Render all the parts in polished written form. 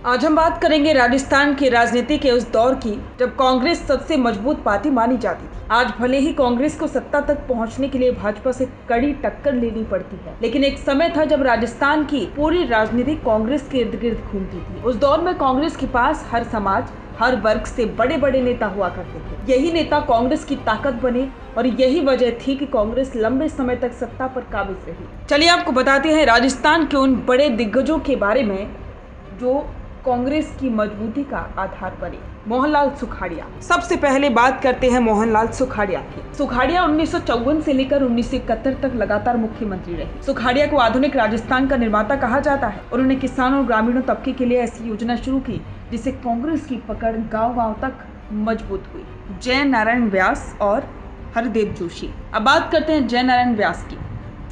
आज हम बात करेंगे राजस्थान की राजनीति के उस दौर की जब कांग्रेस सबसे मजबूत पार्टी मानी जाती थी। आज भले ही कांग्रेस को सत्ता तक पहुंचने के लिए भाजपा से कड़ी टक्कर लेनी पड़ती है, लेकिन एक समय था जब राजस्थान की पूरी राजनीति कांग्रेस के इर्द गिर्द घूमती थी। उस दौर में कांग्रेस के पास हर समाज, हर वर्ग से बड़े बड़े नेता हुआ करते थे। यही नेता कांग्रेस की ताकत बने और यही वजह थी कि कांग्रेस लंबे समय तक सत्ता पर काबिज रही। चलिए आपको बताते हैं राजस्थान के उन बड़े दिग्गजों के बारे में जो कांग्रेस की मजबूती का आधार बने। मोहनलाल सुखाड़िया। सबसे पहले बात करते हैं मोहनलाल सुखाड़िया की। सुखाड़िया 1954 से लेकर 1971 तक लगातार मुख्यमंत्री रहे। सुखाड़िया को आधुनिक राजस्थान का निर्माता कहा जाता है। उन्होंने किसानों और ग्रामीणों तबके के लिए ऐसी योजना शुरू की जिससे कांग्रेस की पकड़ गाँव-गाँव तक मजबूत हुई। जय नारायण व्यास और हरदेव जोशी। अब बात करते हैं जय नारायण व्यास की।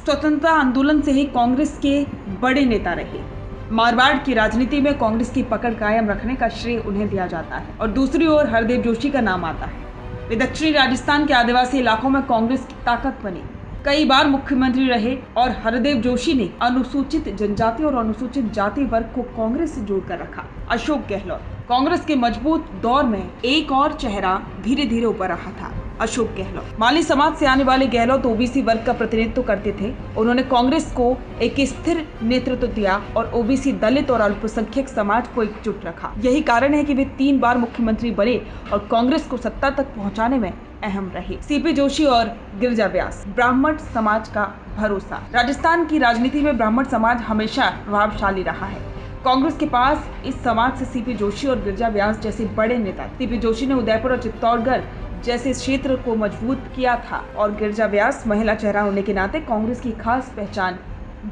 स्वतंत्रता आंदोलन से ही कांग्रेस के बड़े नेता रहे। मारवाड़ की राजनीति में कांग्रेस की पकड़ कायम रखने का श्रेय उन्हें दिया जाता है और दूसरी ओर हरदेव जोशी का नाम आता है। वे दक्षिणी राजस्थान के आदिवासी इलाकों में कांग्रेस की ताकत बने, कई बार मुख्यमंत्री रहे और हरदेव जोशी ने अनुसूचित जनजाति और अनुसूचित जाति वर्ग को कांग्रेस से जोड़कर रखा। अशोक गहलोत। कांग्रेस के मजबूत दौर में एक और चेहरा धीरे धीरे उभर रहा था, अशोक गहलोत। माली समाज से आने वाले गहलोत ओबीसी वर्ग का प्रतिनिधित्व करते थे। उन्होंने कांग्रेस को एक स्थिर नेतृत्व दिया और ओबीसी, दलित और अल्पसंख्यक समाज को एकजुट रखा। यही कारण है कि वे 3 बार मुख्यमंत्री बने और कांग्रेस को सत्ता तक पहुंचाने में अहम रहे। सीपी जोशी और गिरिजा व्यास। ब्राह्मण समाज का भरोसा। राजस्थान की राजनीति में ब्राह्मण समाज हमेशा प्रभावशाली रहा है। कांग्रेस के पास इस समाज से सीपी जोशी और गिरिजा व्यास जैसे बड़े नेता। सीपी जोशी ने उदयपुर और चित्तौड़गढ़ जैसे क्षेत्र को मजबूत किया था और गिरिजा व्यास महिला चेहरा होने के नाते कांग्रेस की खास पहचान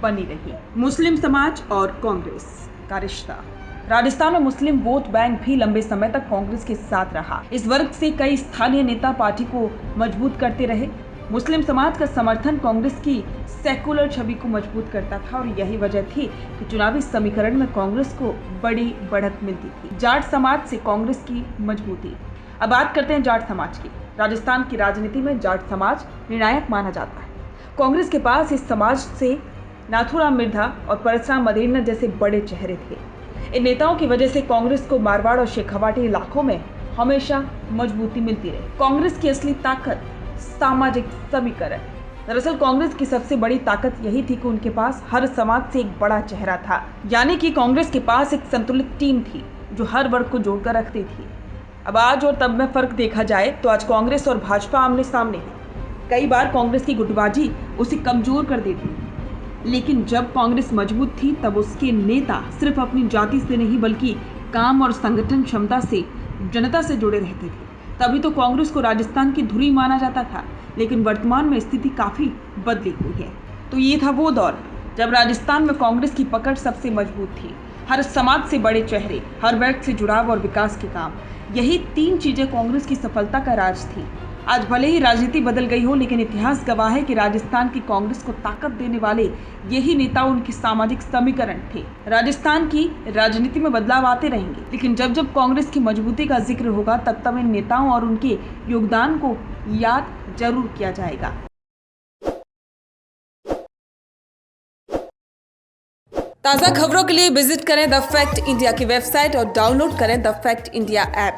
बनी रही। मुस्लिम समाज और कांग्रेस का रिश्ता। राजस्थान में मुस्लिम वोट बैंक भी लंबे समय तक कांग्रेस के साथ रहा। इस वर्ग से कई स्थानीय नेता पार्टी को मजबूत करते रहे। मुस्लिम समाज का समर्थन कांग्रेस की सेकुलर छवि को मजबूत करता था और यही वजह थी कि चुनावी समीकरण में कांग्रेस को बड़ी बढ़त मिलती थी। जाट समाज से कांग्रेस की मजबूती। अब बात करते हैं जाट समाज की। राजस्थान की राजनीति में जाट समाज निर्णायक माना जाता है। कांग्रेस के पास इस समाज से नाथूराम मिर्धा और परशुराम मदेरना जैसे बड़े चेहरे थे। इन नेताओं की वजह से कांग्रेस को मारवाड़ और शेखावाटी इलाकों में हमेशा मजबूती मिलती रही। कांग्रेस की असली ताकत सामाजिक समीकरण। दरअसल कांग्रेस की सबसे बड़ी ताकत यही थी कि उनके पास हर समाज से एक बड़ा चेहरा था, यानी कि कांग्रेस के पास एक संतुलित टीम थी जो हर वर्ग को जोड़कर रखती थी। अब आज और तब में फर्क देखा जाए तो आज कांग्रेस और भाजपा आमने सामने है। कई बार कांग्रेस की गुटबाजी उसे कमजोर कर देती, लेकिन जब कांग्रेस मजबूत थी तब उसके नेता सिर्फ अपनी जाति से नहीं बल्कि काम और संगठन क्षमता से जनता से जुड़े रहते थे। तभी तो कांग्रेस को राजस्थान की धुरी माना जाता था, लेकिन वर्तमान में स्थिति काफी बदली हुई है। तो ये था वो दौर जब राजस्थान में कांग्रेस की पकड़ सबसे मजबूत थी। हर समाज से बड़े चेहरे, हर वर्ग से जुड़ाव और विकास के काम, यही 3 चीजें कांग्रेस की सफलता का राज थी। आज भले ही राजनीति बदल गई हो, लेकिन इतिहास गवाह है कि राजस्थान की कांग्रेस को ताकत देने वाले यही नेता उनके सामाजिक समीकरण थे। राजस्थान की राजनीति में बदलाव आते रहेंगे, लेकिन जब जब कांग्रेस की मजबूती का जिक्र होगा तब तब इन नेताओं और उनके योगदान को याद जरूर किया जाएगा। ताज़ा खबरों के लिए विजिट करें द फैक्ट इंडिया की वेबसाइट और डाउनलोड करें द फैक्ट इंडिया ऐप।